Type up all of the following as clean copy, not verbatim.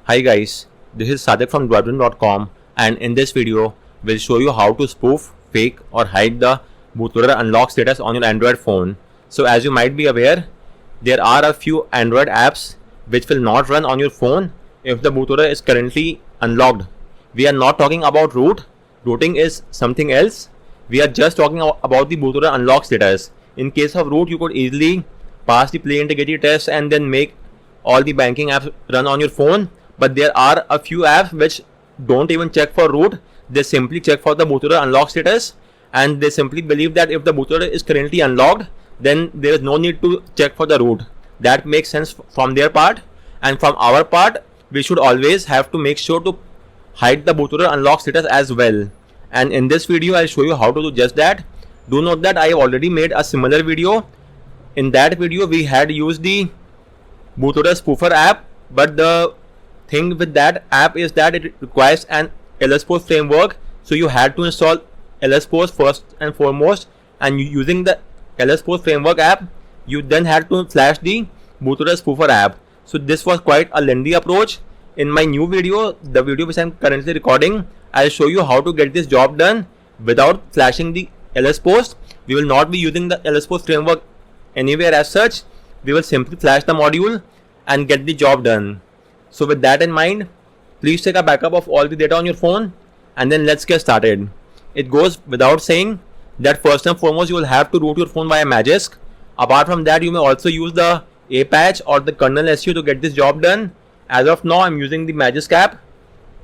Hi guys, this is Sadik from Dwarven.com, and in this video, we'll show you how to spoof, fake or hide the bootloader unlock status on your Android phone. So as you might be aware, there are a few Android apps which will not run on your phone if the bootloader is currently unlocked. We are not talking about root. Rooting is something else. We are just talking about the bootloader unlock status. In case of root, you could easily pass the play integrity test and then make all the banking apps run on your phone. But there are a few apps which don't even check for root. They simply check for the bootloader unlock status, and they simply believe that if the bootloader is currently unlocked, then there is no need to check for the root. That makes sense from their part, and from our part, we should always have to make sure to hide the bootloader unlock status as well. And in this video, I'll show you how to do just that. Do note that I have already made a similar video. In that video, we had used the bootloader spoofer app, but the thing with that app is that it requires an LSPOS framework, so you had to install LSPOS first and foremost, and using the LSPOS framework app, you then had to flash the bootloader spoofer app. So this was quite a lengthy approach. In my new video, the video which I am currently recording, I'll show you how to get this job done without flashing the LSPOS. We will not be using the LSPOS framework anywhere as such. We will simply flash the module and get the job done. So with that in mind, please take a backup of all the data on your phone, and then let's get started. It goes without saying that first and foremost you will have to root your phone via Magisk. Apart from that, you may also use the A-Patch or the kernel SU to get this job done. As of now, I'm using the Magisk app,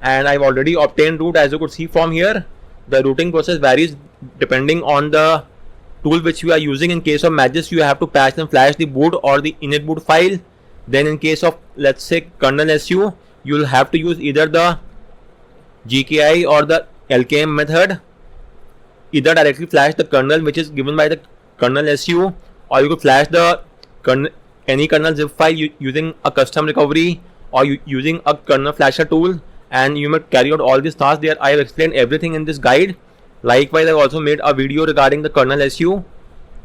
and I've already obtained root. As you could see from here, the rooting process varies depending on the tool which you are using. In case of Magisk, you have to patch and flash the boot or the init boot file. Then in case of, let's say, kernel SU, you will have to use either the GKI or the LKM method. Either directly flash the kernel which is given by the kernel SU, or you could flash the any kernel zip file using a custom recovery or using a kernel flasher tool, and you may carry out all these tasks there. I have explained everything in this guide. Likewise, I also made a video regarding the kernel SU.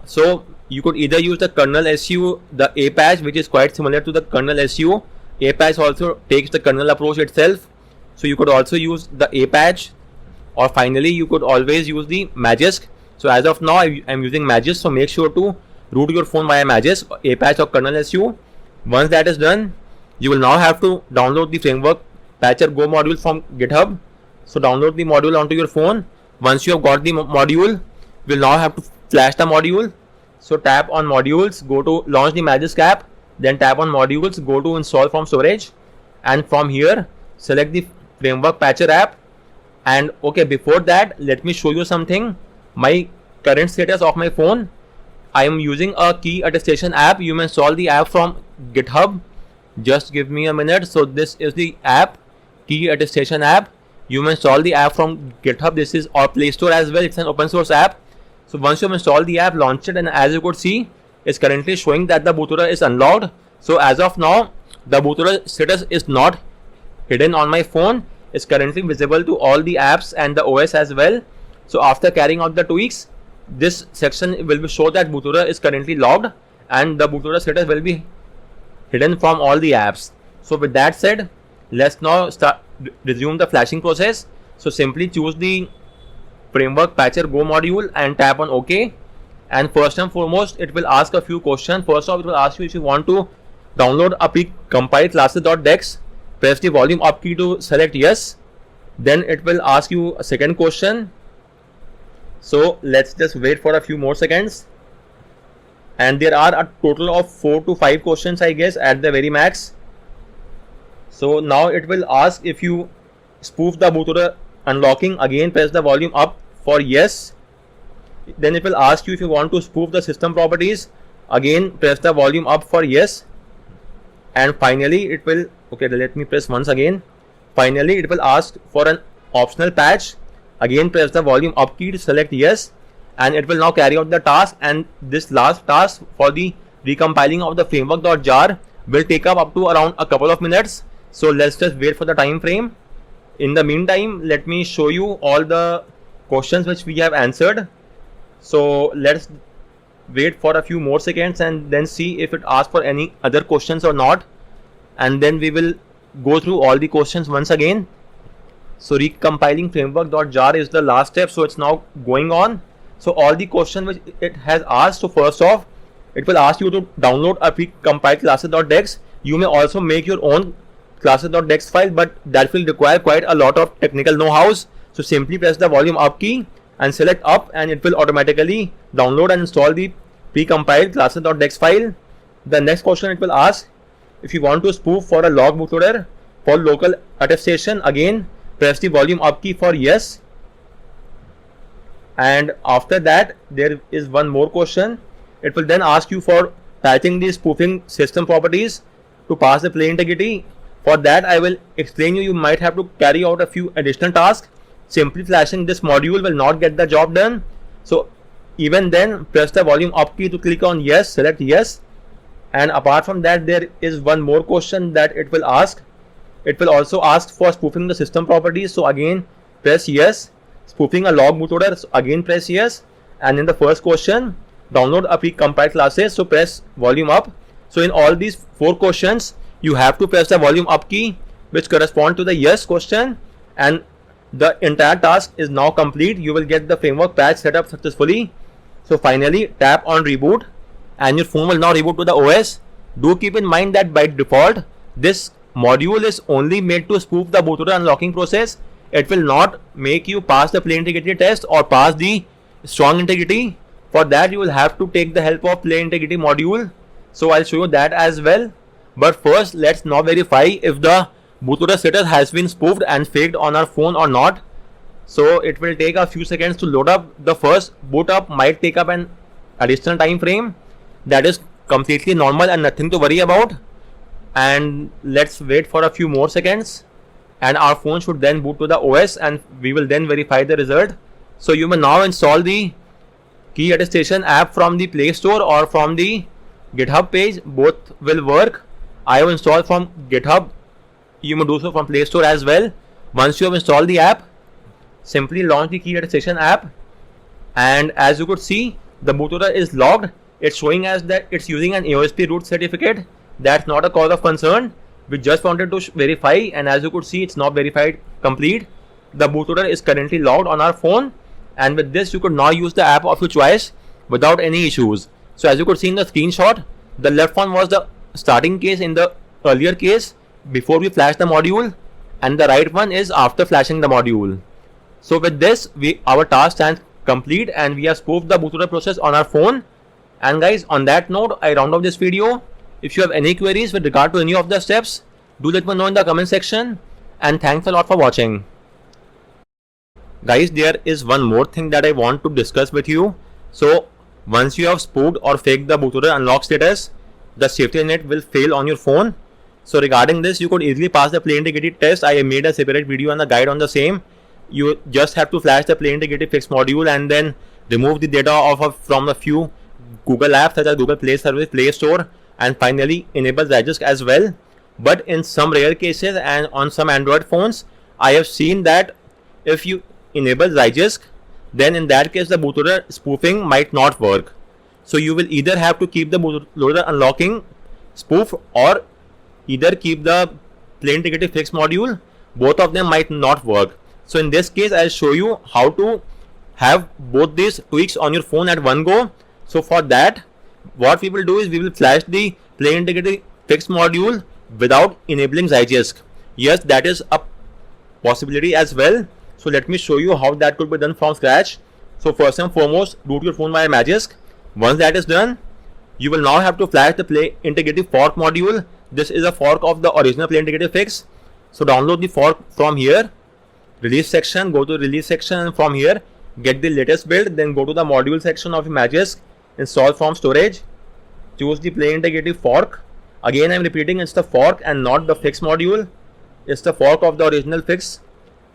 So you could either use the kernel SU, the A-Patch, which is quite similar to the kernel SU. A-Patch also takes the kernel approach itself, so you could also use the A-Patch, or finally you could always use the Magisk. So as of now, I'm using Magisk, so make sure to root your phone via Magisk, A-Patch or kernel SU. Once that is done, you will now have to download the framework Patcher Go module from GitHub. So download the module onto your phone. Once you have got the module, you will now have to flash the module. So tap on modules, go to launch the Magisk app, then tap on modules, go to install from storage, and from here select the framework Patcher app. And okay, before that, let me show you something. My current status of my phone, I am using a key attestation app. You may install the app from GitHub. Just give me a minute. So this is the app, key attestation app. You may install the app from GitHub. This is our Play Store as well. It's an open source app. So once you have installed the app, launch it, and as you could see, it's currently showing that the bootloader is unlocked. So as of now, the bootloader status is not hidden on my phone. It's currently visible to all the apps and the OS as well. So after carrying out the tweaks, this section will show that bootloader is currently logged, and the bootloader status will be hidden from all the apps. So with that said, let's now resume the flashing process. So simply choose the framework Patcher Go module and tap on OK. And first and foremost, it will ask a few questions. First off, it will ask you if you want to download a pre-compiled classes.dex. Press the volume up key to select yes. Then it will ask you a second question. So let's just wait for a few more seconds. And there are a total of 4 to 5 questions, I guess, at the very max. So now it will ask if you spoof the bootloader unlocking. Again, press the volume up for yes. Then it will ask you if you want to spoof the system properties. Again, press the volume up for yes. And finally it will, okay, let me press once again. Finally it will ask for an optional patch. Again, press the volume up key to select yes, and it will now carry out the task. And this last task for the recompiling of the framework.jar will take up to around a couple of minutes. So let's just wait for the time frame. In the meantime, let me show you all the questions which we have answered. So let's wait for a few more seconds and then see if it asks for any other questions or not, and then we will go through all the questions once again. So recompiling framework.jar is the last step, so it's now going on. So all the questions which it has asked, so first off, it will ask you to download a precompiled classes.dex. You may also make your own classes.dex file, but that will require quite a lot of technical know-hows. So simply press the volume up key and select up, and it will automatically download and install the precompiled classes.dex file. The next question it will ask, if you want to spoof for a log bootloader for local attestation, again press the volume up key for yes. And after that there is one more question. It will then ask you for patching the spoofing system properties to pass the plain integrity. For that I will explain you might have to carry out a few additional tasks. Simply flashing this module will not get the job done. So even then, press the volume up key to click on yes, select yes. And apart from that, there is one more question that it will ask. It will also ask for spoofing the system properties. So again press yes. Spoofing a log bootloader, so again press yes. And in the first question, download a precompiled classes, so press volume up. So in all these 4 questions, you have to press the volume up key which correspond to the yes question, and the entire task is now complete. You will get the framework patch set up successfully. So finally tap on reboot and your phone will now reboot to the OS. Do keep in mind that by default this module is only made to spoof the bootloader unlocking process. It will not make you pass the plain integrity test or pass the strong integrity. For that you will have to take the help of plain integrity module. So I'll show you that as well. But first let's now verify if the bootloader status has been spoofed and faked on our phone or not. So it will take a few seconds to load up. The first boot up might take up an additional time frame. That is completely normal and nothing to worry about. And let's wait for a few more seconds, and our phone should then boot to the OS, and we will then verify the result. So you may now install the key attestation app from the Play Store or from the GitHub page. Both will work. I have installed from GitHub. You may do so from Play Store as well. Once you have installed the app, simply launch the key attestation app, and as you could see, the bootloader is logged. It's showing as that it's using an AOSP root certificate. That's not a cause of concern. We just wanted to verify, and as you could see, it's now verified complete. The bootloader is currently logged on our phone, and with this you could now use the app of your choice without any issues. So as you could see in the screenshot, the left one was the starting case in the earlier case before we flash the module, and the right one is after flashing the module. So with this, our task stands complete and we have spoofed the bootloader process on our phone. And guys, on that note, I round off this video. If you have any queries with regard to any of the steps, do let me know in the comment section, and thanks a lot for watching. Guys, there is one more thing that I want to discuss with you. So once you have spoofed or faked the bootloader unlock status, the safety net will fail on your phone. So regarding this, you could easily pass the plain integrity test. I have made a separate video and a guide on the same. You just have to flash the plain integrity fix module and then remove the data from a few Google apps such as Google Play Service, Play Store, and finally enable Zygisk as well. But in some rare cases and on some Android phones, I have seen that if you enable Zygisk, then in that case the bootloader spoofing might not work. So you will either have to keep the bootloader unlocking spoof or either keep the plain integrity fix module. Both of them might not work. So in this case, I'll show you how to have both these tweaks on your phone at one go. So for that, what we will do is we will flash the plain integrity fix module without enabling Zygisk. Yes, that is a possibility as well. So let me show you how that could be done from scratch. So first and foremost, root your phone via Magisk. Once that is done, you will now have to flash the plain integrity fork module. This is a fork of the original plain integrity fix. So download the fork from here, release section, go to release section, and from here get the latest build. Then go to the module section of Magisk, install from storage, choose the plain integrity fork. Again, I am repeating, it's the fork and not the fix module. It's the fork of the original fix.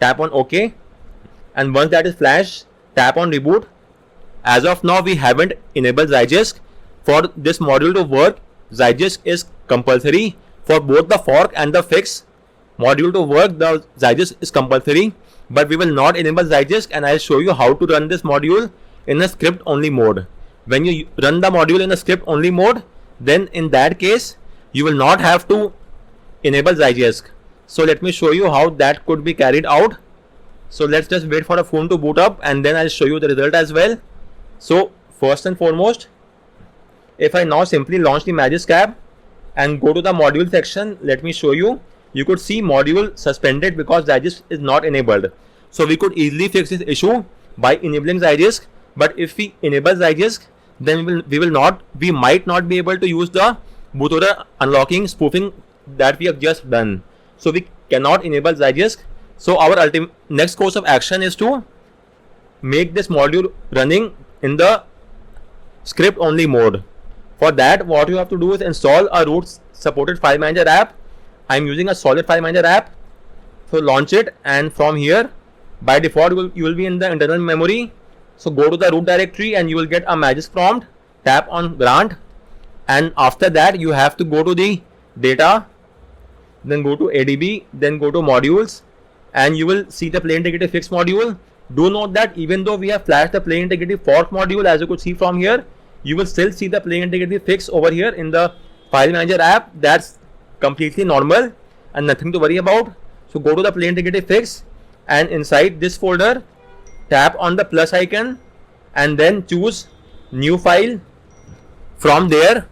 Tap on OK, and once that is flashed, tap on reboot. As of now, we haven't enabled Zygisk. For this module to work, Zygisk is compulsory. For both the fork and the fix module to work, the Zygisk is compulsory, but we will not enable Zygisk, and I'll show you how to run this module in a script only mode. When you run the module in a script only mode, then in that case you will not have to enable Zygisk. So let me show you how that could be carried out. So let's just wait for the phone to boot up and then I'll show you the result as well. So first and foremost, if I now simply launch the Magisk app and go to the module section, let me show you. You could see module suspended because Zygisk is not enabled. So we could easily fix this issue by enabling Zygisk. But if we enable Zygisk, then we might not be able to use the bootloader unlocking spoofing that we have just done. So we cannot enable Zygisk. So our next course of action is to make this module running in the script only mode. For that, what you have to do is install a root supported file manager app. I am using a solid file manager app. So launch it, and from here by default you will be in the internal memory. So go to the root directory and you will get a Magisk prompt. Tap on grant, and after that you have to go to the data, then go to ADB, then go to modules, and you will see the Play Integrity Fix module. Do note that even though we have flashed the Play Integrity Fork module, as you could see from here, you will still see the Play Integrity Fix over here in the file manager app. That's completely normal and nothing to worry about. So go to the Play Integrity Fix, and inside this folder tap on the plus icon and then choose new file. From there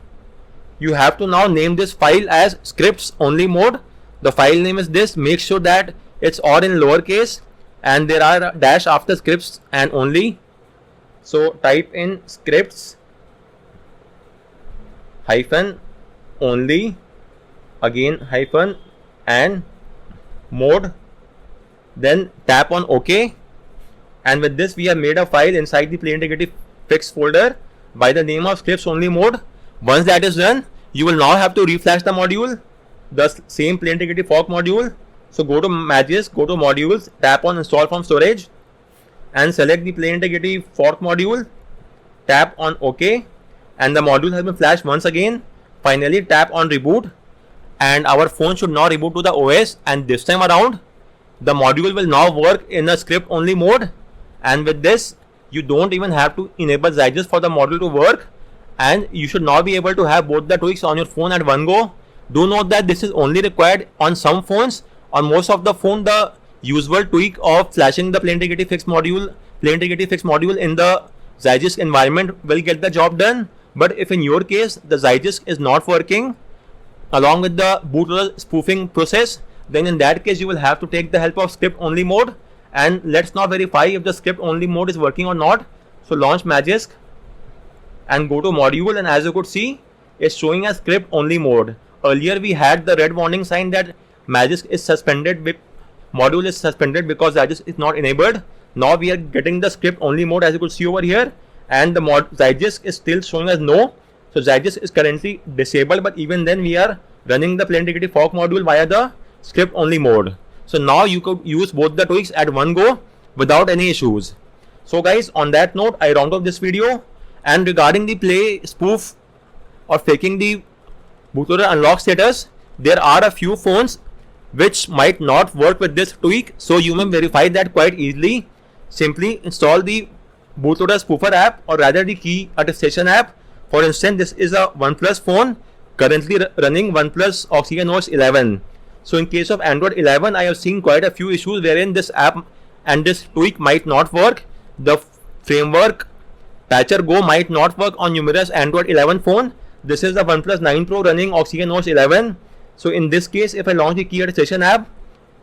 you have to now name this file as scripts only mode. The file name is this. Make sure that it's all in lowercase and there are a dash after scripts and only. So type in scripts hyphen only, again hyphen and mode, then tap on OK. And with this we have made a file inside the Play Integrity Fix folder by the name of scripts only mode. Once that is done, you will now have to reflash the module, the same Play Integrity Fork module. So go to Magisk, go to modules, tap on install from storage and select the Play Integrity Fork module. Tap on OK, and the module has been flashed once again. Finally tap on reboot, and our phone should now reboot to the OS, and this time around the module will now work in a script only mode. And with this you don't even have to enable Zygisk for the module to work, and you should now be able to have both the tweaks on your phone at one go. Do note that this is only required on some phones. On most of the phone, the usual tweak of flashing the Play Integrity Fix module in the Zygisk environment will get the job done. But if in your case the Zygisk is not working along with the bootloader spoofing process, then in that case you will have to take the help of script only mode. And let's now verify if the script only mode is working or not. So launch Magisk and go to module, and as you could see, it's showing as script only mode. Earlier we had the red warning sign that Magisk is suspended, module is suspended because Zygisk is not enabled. Now we are getting the script only mode, as you could see over here, and the Zygisk is still showing as no. So Zygisk is currently disabled, but even then we are running the Play Integrity Fork module via the script only mode. So now you could use both the tweaks at one go without any issues. So guys, on that note, I round off this video. And regarding the play spoof or faking the bootloader unlock status, there are a few phones which might not work with this tweak. So you may verify that quite easily. Simply install the bootloader spoofer app, or rather the key attestation app. For instance, this is a OnePlus phone currently running OnePlus OxygenOS 11. So in case of Android 11, I have seen quite a few issues wherein this app and this tweak might not work. The framework Patcher Go might not work on numerous Android 11 phone. This is the OnePlus 9 Pro running OxygenOS 11. So in this case, if I launch the key attestation app,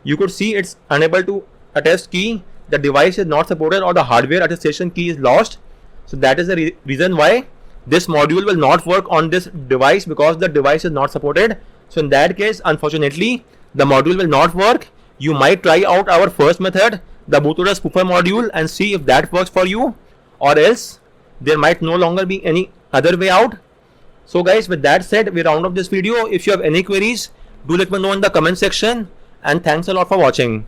you could see it's unable to attest key. The device is not supported, or the hardware attestation key is lost. So that is the reason why this module will not work on this device, because the device is not supported. So in that case, unfortunately, the module will not work. You might try out our first method, the bootloader spoofer module, and see if that works for you, or else there might no longer be any other way out. So guys, with that said, we round up this video. If you have any queries, do let me know in the comment section, and thanks a lot for watching.